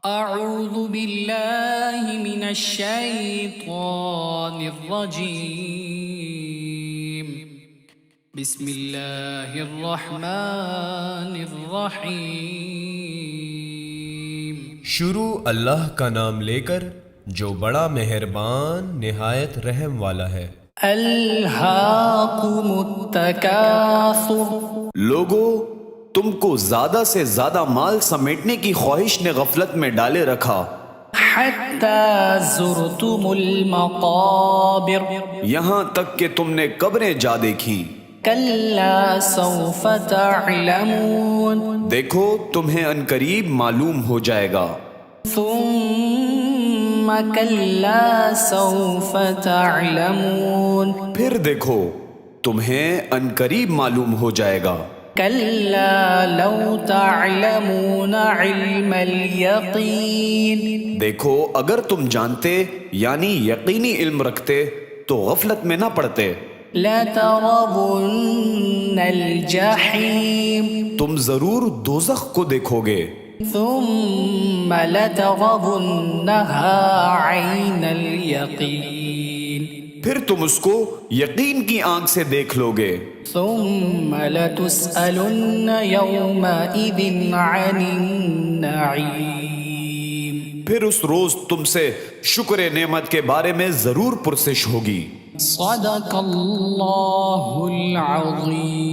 أعوذ بالله من الشيطان الرجيم. بسم الله الرحمن الرحيم. شروع اللہ کا نام لے کر جو بڑا مہربان نہایت رحم والا ہے۔ ألهاكم التكاثر. لوگو، تم کو زیادہ سے زیادہ مال سمیٹنے کی خواہش نے غفلت میں ڈالے رکھا، حتى زرتم المقابر. یہاں تک کہ تم نے قبریں جا دیکھیں۔ كلا سوف تعلمون. دیکھو تمہیں عنقریب معلوم ہو جائے گا۔ ثم كلا سوف تعلمون. پھر دیکھو تمہیں عنقریب معلوم ہو جائے گا۔ كلا لو تعلمون علم اليقين. دیکھو اگر تم جانتے یعنی یقینی علم رکھتے تو غفلت میں نہ پڑتے۔ لترون الجحيم. تم ضرور دوزخ کو دیکھو گے۔ ثم لترونها عين اليقين. پھر تم اس کو یقین کی آنکھ سے دیکھ لو گے۔ ثم لتسألن يومئذ عن النعيم. پھر اس روز تم سے شکر نعمت کے بارے میں ضرور پرسش ہوگی۔ صدق اللہ العظیم.